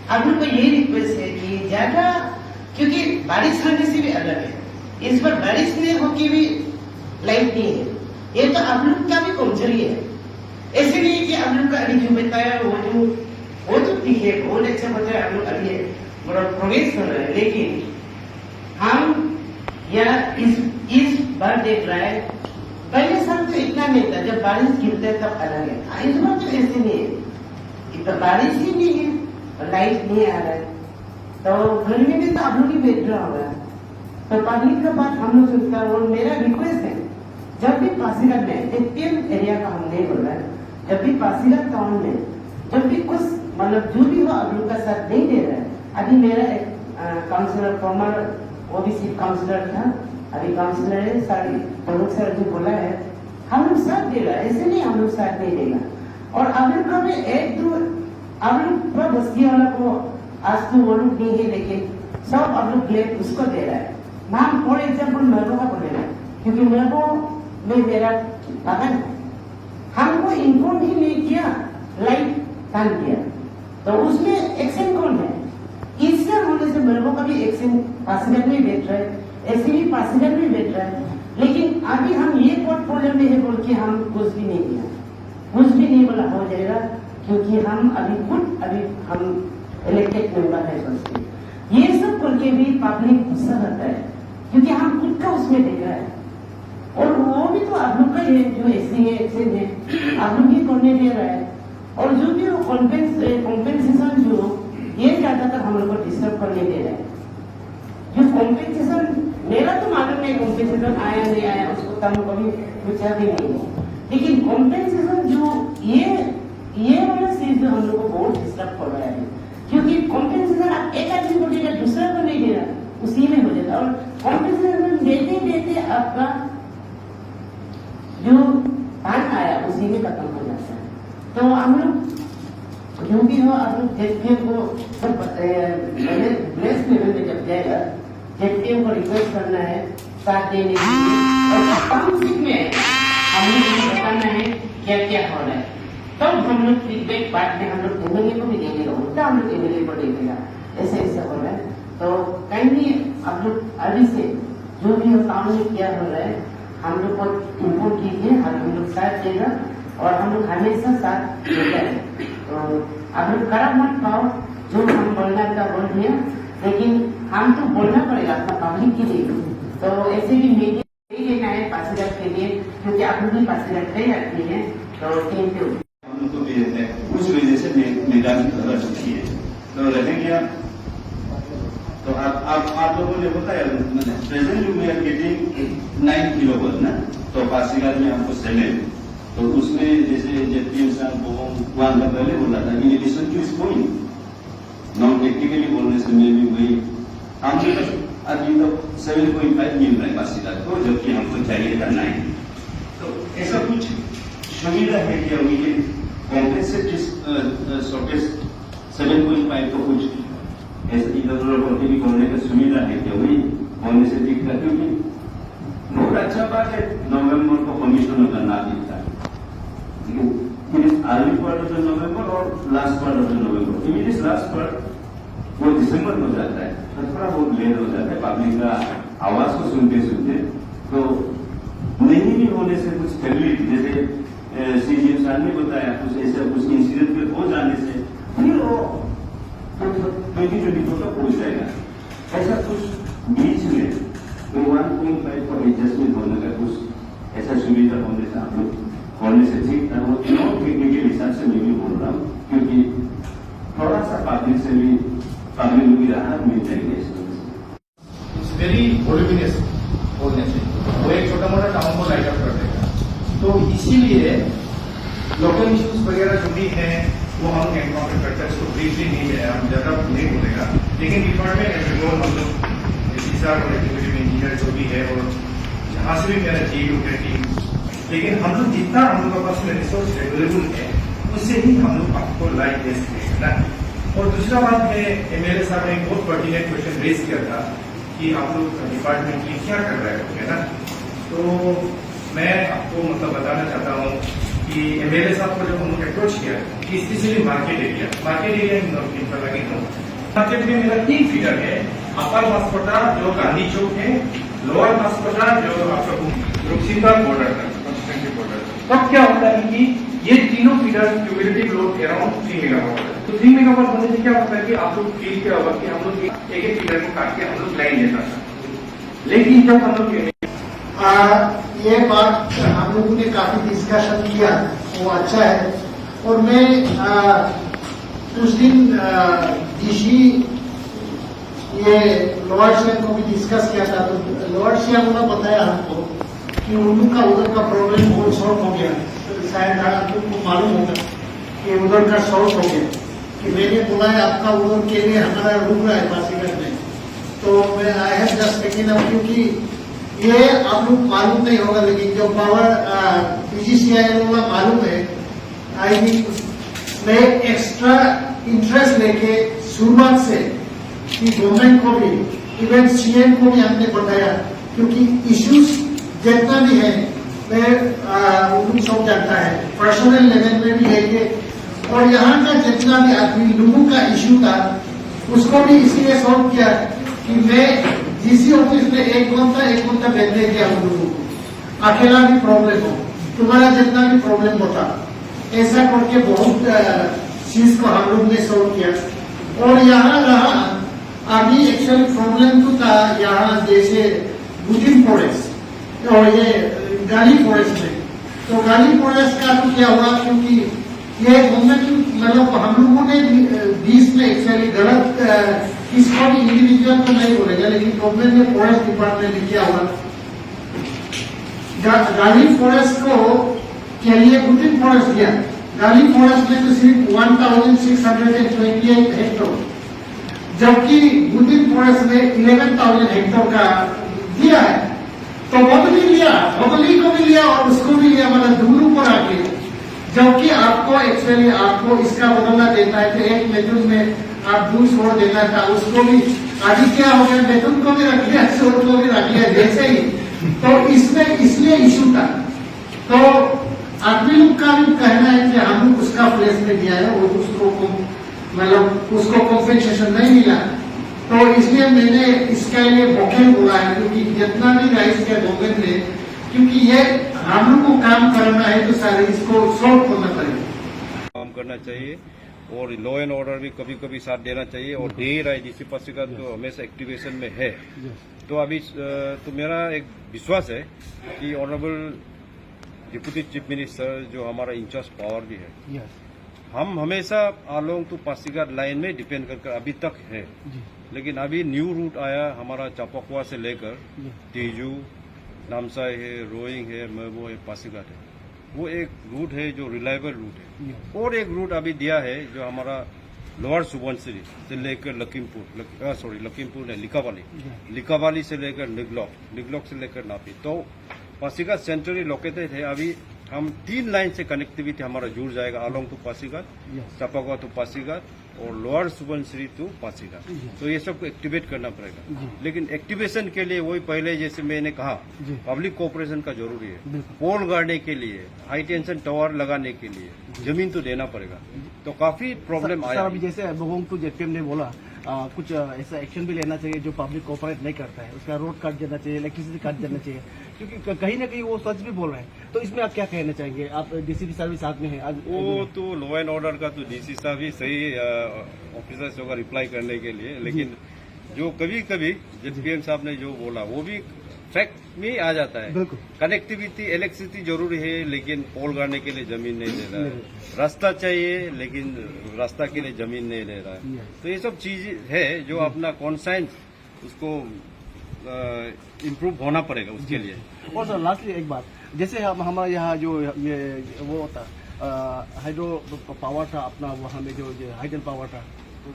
आप लोग का ये रिक्वेस्ट है कि ज्यादा, क्योंकि बारिश होने से भी अलग है, इस बार बारिश नहीं होके भी लाइट नहीं है, ये तो आप लोग का भी कमजोरी है। ऐसे नहीं कि आप लोग का अभी जो बताया वो तो ठीक है, बहुत अच्छा बताया आप लोग, अभी बड़ा प्रोग्रेस हो रहा है, लेकिन हम या इस बार देख रहा है, पहले साल तो इतना नहीं था, जब बारिश गिरता है तब अलग है, इस बार तो ऐसे नहीं है, इतना बारिश ही नहीं है, लाइट नहीं आ रहा है, तो घर में भी तो आप लोग ही बैठ रहा होगा, तो पब्लिक का बात हम लोग सुनता है। और मेरा रिक्वेस्ट है, जब भी पासीघाट में एटीएम एरिया का हम नहीं बोल रहे हैं, जब भी पासीघाट टाउन में जब भी कुछ मतलब जो भी हो आप लोग का साथ नहीं दे रहा है, अभी मेरा एक काउंसलर फॉर्मर ओबीसी काउंसलर था, अभी काउंसलर है सर जो बोला है, हम लोग साथ दे रहा है, ऐसे नहीं हम लोग साथ नहीं देगा। और आप लोग का भी एक दो आप लोग पूरा बस्ती वाला को आज तो वो लोग नहीं है, लेकिन सब आप लोग ब्लेम उसको दे रहा है। नाम फॉर एग्जाम्पल मेरे का बोलेगा, क्योंकि मेरे को में मेरा बागान है, हमको इन्फॉर्म ही नहीं किया, लाइट बंद किया, तो उसमें एक्शन कौन है? इससे होने से मेरे को कभी एक्शन पासीघाट में बैठ रहा है, ऐसे भी पासीघाट में बैठ रहा है, लेकिन अभी हम ये पोर्टफोलियो में है बोल के हम कुछ भी नहीं किया, कुछ भी नहीं बोला हो जाएगा, क्योंकि हम अभी हम इलेक्टेड मेंबर है, सोचते ये सब करके भी पब्लिक गुस्सा रहता है, क्योंकि हम खुद का उसमें देख रहा है, और वो भी तो आप लोग का है जो एक्शन है, आप लोग ही करने दे रहा है, और जो भी कॉम्पेंसेशन जो ये ज्यादातर हम लोग को डिस्टर्ब करने दे रहा है, जो कॉम्पेंसेशन मेरा तो मालूम नहीं कॉम्पेंसेशन आया नहीं आया, उसको तो हम कभी पूछा भी नहीं है, लेकिन कॉम्पेंसेशन जो ये वाला चीज जो हम लोग को बहुत डिस्टर्ब कर रहा है, क्योंकि कॉम्पेंसेशन आप एक आदमी को देगा, दूसरा को नहीं दे रहा, उसी में हो जाता है, और कॉम्पेंसेशन देते देते आपका जो पान आया उसी में खत्म हो जाता है। तो हम लोग जो भी हो, आप लोग जेपीएम को सब ब्लेस लेवल में जब जाएगा, जेपीएम को रिक्वेस्ट करना है साथ देने के लिए, और काउंसिल में हम लोग बताना है क्या क्या हो रहा है, तब हम लोग फीडबैक पार्ट में हम लोग एमएलए को भी देंगे, उल्टा हम लोग एमएलए को देंगे, ऐसे ऐसे हो रहा है। तो कहीं आप लोग अभी से जो भी हो काम में क्या हो रहा है हम लोग को इन्फॉर्म कीजिए, हम लोग साथ देगा, और हम लोग हमेशा साथ देता है, तो आप लोग खराब मत पाओ, जो हम बोलना था बोल दिया, लेकिन हम तो बोलना पड़ेगा अपना पब्लिक के लिए, तो ऐसे भी मीडिया नहीं लेना है पासीघाट के लिए, क्योंकि आप लोग भी पासीघाट कई आती है, तो थैंक यू। हम लोग को भी कुछ वजह से निगरानी कर सकती है, तो रहेंगे तो आप लोगों ने बताया present we are getting 9 kilowatt ना, तो पासीघाट में हमको 7, तो उसमें जैसे जेपीएम साहब वहां का पहले बोला था इन एडिशन टू इस पॉइंट नॉन टेक्निकली बोलने से मैं भी वही हम अभी तो 7.5 मिल रहा है पासीघाट को, जबकि हमको चाहिए था 9, तो ऐसा कुछ सुविधा है क्या उनके कॉम्पेंसेट शॉर्टेज 7.5 को कुछ ऐसे इधर उधर भी करने का सुविधा है क्या? वही होने से दिखता, क्योंकि बहुत अच्छा बात है नवंबर को कमीशन का नाम दिखता है, लेकिन early part of the November और last part of the November, it is last part वो दिसंबर में जाता है, तो थोड़ा बहुत लेट हो जाता है पब्लिक का आवाज को सुनते सुनते, तो नहीं भी होने से कुछ फैमिली जैसे सीजीएम साहब ने बताया कुछ ऐसा कुछ इंसिडेंट हो जाने से फिर वो 2024 तक पहुंच जाएगा, ऐसा कुछ बीच में 1.5 को एडजस्टमेंट होने का कुछ ऐसा सुविधा होने से आप लोग होने से ठीक था, वो टेक्निकल हिसाब से मैं भी बोल रहा हूँ, क्योंकि थोड़ा सा पब्लिक से भी पब्लिक को भी राहत मिल जाएगी इस वजह से। इट्स वेरी वोल्यूमिनस बोलने से वो एक छोटा मोटा टाउन को लाइट अप कर देगा, तो इसीलिए लोकल इश्यूज वगैरह जो भी है वो हम एनकाउंटर करते हैं, उसको ब्रीफली नहीं है, हम ज्यादा नहीं बोलेगा, लेकिन डिपार्टमेंट एज ए होल हम लोग सीसार और एग्जीक्यूटिव इंजीनियर जो भी है, और जहां से भी मेरा जीव है टीम, लेकिन हम लोग जितना हम लोग के पास में रिसोर्स अवेलेबल है उससे ही हम लोग आपको लाइट दे सकते हैं ना। और दूसरा बात है, एमएलए साहब ने एक बहुत पर्टिनेंट क्वेश्चन रेज किया था कि आप लोग डिपार्टमेंट की क्या कर रहे हो, है ना, तो मैं आपको मतलब बताना चाहता हूँ कि एमएलए साहब को जब हम लोग अप्रोच किया कि स्पेशली मार्केट एरिया इन पर लगे तो मार्केट में मेरा 3 फीडर है। अपर मास्कोटा जो गांधी चौक है, लोअर मास्कोटा जो आपका रुक्सिंदा बॉर्डर बॉर्डर। तब क्या होता है कि ये तीनों feeder cumulative load around 3 megawatt है। तो 3 मेगावाट होने से क्या होता है कि आप लोग फील क्या होगा कि हम लोग एक एक फीडर को काट के हम लोग लाइन लेता था, लेकिन जब हम लोग ये बात हम लोगों ने काफी डिस्कशन किया, वो अच्छा है। और मैं कुछ दिन डीसी ये लोअर सियांग को भी डिस्कस किया था, तो लोअर सियांग ने बताया हमको कि उनका उधर का प्रॉब्लम बहुत सॉल्व हो गया। शायद आपको मालूम होगा कि उधर का सॉल्व हो गया, कि मैंने बोला है आपका उधर के लिए हमारा रुक रहा है पासीघाट में, तो मैं I have just taken up, क्योंकि ये आप लोग मालूम नहीं होगा, लेकिन जो पावर बीजीसीआई को मालूम है। आई थिंक मैं एक्स्ट्रा इंटरेस्ट लेके शुरुआत से कि गवर्नमेंट को भी, इवन सीएम को भी हमने बताया, क्योंकि इश्यूज जितना भी है मैं उनको सब जानता है, पर्सनल लेवल में भी है ये। और यहाँ का जितना भी आदमी लोगों का इश्यू था उसको भी इसलिए सॉल्व किया कि मैं डीसी ऑफिस में 1 घंटा बैठने गया उन लोगों को, अकेला भी प्रॉब्लम हो, तुम्हारा जितना भी प्रॉब्लम होता, ऐसा करके बहुत चीज को हम लोग ने सॉल्व किया। और यहाँ रहा अभी एक्चुअली प्रॉब्लम तो था यहाँ जैसे बुटिंग फॉरेस्ट और ये गाली फॉरेस्ट में, तो गाली फॉरेस्ट का तो क्या हुआ, क्योंकि ये गवर्नमेंट मतलब हम लोगों ने बीच में एक्चुअली गलत किसको भी इंडिविजुअल तो नहीं बोलेगा, लेकिन गवर्नमेंट ने फॉरेस्ट डिपार्टमेंट ने किया हुआ गाली फॉरेस्ट को के लिए बुटिंग फॉरेस्ट दिया। गाली फॉरेस्ट में तो सिर्फ 1628 हेक्टर, जबकि बुटिंग फॉरेस्ट में 11,000 हेक्टर का दिया है। तो वो भी लिया, बगली को भी लिया और उसको भी लिया, मतलब दोनों पर आके, जबकि आपको एक्चुअली आपको इसका बदला देता है कि 1 मिथुन में आप 2 छोड़ देना था, उसको भी आगे क्या हो गया, मिथुन को भी रख लिया, छोड़ को भी रख लिया जैसे ही। तो इसमें इसलिए इशू था। तो आदमी लोग का भी कहना है कि हम उसका प्लेस में दिया है और उसको मतलब उसको कॉम्पेंसेशन नहीं मिला, तो इसलिए मैंने इसके लिए वोकल बोला है, क्योंकि जितना भी राइस किया गवर्नमेंट ने, क्योंकि ये हम लोग को काम करना है तो सारे इसको सॉल्व करना पड़ेगा, काम करना चाहिए और लॉ एंड ऑर्डर भी कभी कभी साथ देना चाहिए। और देर आई डीसी पासीघाट तो हमेशा एक्टिवेशन में है। तो अभी तो मेरा एक विश्वास है कि ऑनरेबल डिप्टी चीफ मिनिस्टर जो हमारा इंचार्ज पावर भी है, हम हमेशा आलोंग टू पासीघाट लाइन में डिपेंड कर अभी तक है। लेकिन अभी न्यू रूट आया हमारा चापाकुआ से लेकर तेजू, नामसाई है, रोइंग है, मेबो है, पासीघाट है। वो एक रूट है जो रिलायबल रूट है। और एक रूट अभी दिया है जो हमारा लोअर सुबनसिरी से लेकर लखीमपुर ने लिकावाली से लेकर निगलॉक से लेकर नापी। तो पासीघाट सेंट्रली लोकेटेड है। अभी हम 3 लाइन से कनेक्टिविटी हमारा जुड़ जाएगा, along to Pasighat, चापाकुआ to Pasighat और लोअर सुबनसिरी टू पासीघाट। तो ये सबको एक्टिवेट करना पड़ेगा। लेकिन एक्टिवेशन के लिए वही पहले जैसे मैंने कहा, पब्लिक कोऑपरेशन का जरूरी है। पोल गाड़ने के लिए, हाई टेंशन टावर लगाने के लिए जमीन तो देना पड़ेगा। तो काफी प्रॉब्लम आया। अभी जैसे लोगों को जेपीएम ने बोला कुछ ऐसा एक्शन भी लेना चाहिए जो पब्लिक कोऑपरेट नहीं करता है, उसका रोड काट देना चाहिए, इलेक्ट्रिसिटी काट देना चाहिए, क्योंकि कहीं ना कहीं वो सच भी बोल रहे हैं। तो इसमें आप क्या कहना चाहेंगे? आप डीसीपी साहब भी साथ में हैं। वो तो लॉ एंड ऑर्डर का तो डीसी साहब ही सही ऑफिसर्स होगा रिप्लाई करने के लिए। लेकिन जो कभी कभी जेपीएम साहब ने जो बोला वो भी फैक्ट में आ जाता है। कनेक्टिविटी, इलेक्ट्रिसिटी जरूरी है, लेकिन पोल गाड़ने के लिए जमीन नहीं दे रहा है। रास्ता चाहिए, लेकिन रास्ता के लिए जमीन नहीं ले रहा है। तो ये सब चीज है जो अपना कॉन्साइंस उसको इम्प्रूव होना पड़ेगा उसके लिए। और सर लास्टली एक बात, जैसे हमारे यहाँ जो ये वो होता हाइड्रो पावर था अपना, वहाँ में जो हाइडल पावर था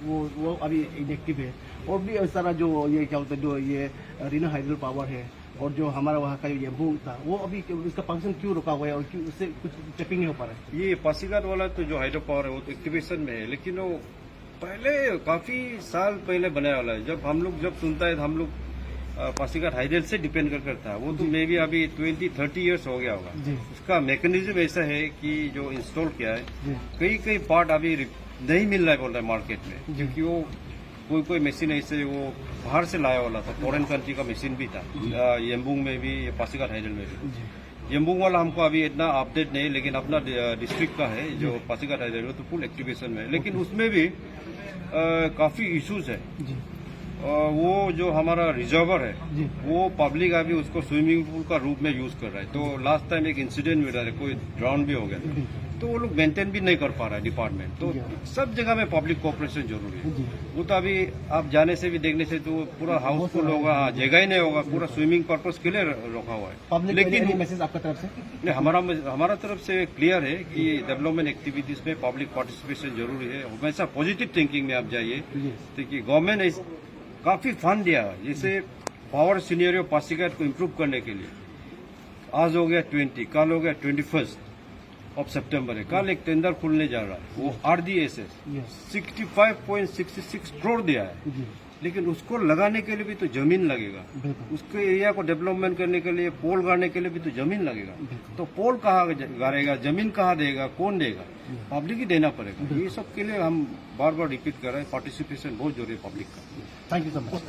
वो अभी इनएक्टिव है। और भी इस तरह जो ये क्या होता है, जो ये रीना हाइडल पावर है और जो हमारा वहाँ का ये बूम था, वो अभी इसका फंक्शन क्यों रुका हुआ है और क्यों उससे कुछ टेपिंग नहीं हो पा रहा है? ये पासीघाट वाला तो जो हाइड्रो पावर है वो तो एक्टिवेशन में है, लेकिन वो पहले काफी साल पहले बनाया वाला है। जब सुनता है हम लोग पासीघाट हाइडल से डिपेंड करता है। वो तो मे भी अभी 20-30 इयर्स हो गया होगा। जी। उसका मैकेनिज्म ऐसा है कि जो इंस्टॉल किया है, जी। कई पार्ट अभी नहीं मिल रहा है बोल रहा है मार्केट में, क्योंकि वो कोई मशीन ऐसे वो बाहर से लाया वाला था, फॉरेन कंट्री का मशीन भी था, यम्बुंग में भी, पासीघाट हाइडल में भी। यम्बुंग वाला हमको अभी इतना अपडेट नहीं, लेकिन अपना डिस्ट्रिक्ट का है जो पासीघाट हाइडल में, तो फुल एक्टिवेशन में है। लेकिन उसमें भी काफी इश्यूज है। वो जो हमारा रिजर्वर है, वो पब्लिक अभी उसको स्विमिंग पूल का रूप में यूज कर रहा है। तो लास्ट टाइम एक इंसिडेंट मिला है, कोई ड्राउन भी हो गया था, तो वो लोग मेंटेन भी नहीं कर पा रहा है डिपार्टमेंट। तो सब जगह में पब्लिक कोऑपरेशन जरूरी है। वो तो अभी आप जाने से भी देखने से तो पूरा हाउसफुल होगा, जगह ही नहीं होगा, पूरा स्विमिंग पर्पज के लिए रखा हुआ है। लेकिन मैसेज आपका तरफ से? नहीं, हमारा तरफ से क्लियर है कि डेवलपमेंट एक्टिविटीज में पब्लिक पार्टिसिपेशन जरूरी है। हमेशा पॉजिटिव थिंकिंग में आप जाइए, क्योंकि गवर्नमेंट काफी फंड दिया है, जैसे पावर सिनेरियो पासीघाट को इम्प्रूव करने के लिए। आज हो गया 20, कल हो गया 21 ऑफ सितंबर है, कल एक टेंडर खुलने जा रहा है, वो RDSS 65.66 करोड़ दिया है। लेकिन उसको लगाने के लिए भी तो जमीन लगेगा, उसके एरिया को डेवलपमेंट करने के लिए, पोल गाड़ने के लिए भी तो जमीन लगेगा। तो पोल कहाँ गाड़ेगा, जमीन कहाँ देगा, कौन देगा? पब्लिक ही देना पड़ेगा। ये सब के लिए हम बार बार रिपीट कर रहे हैं, पार्टिसिपेशन बहुत जरूरी है पब्लिक का। Thank you so much.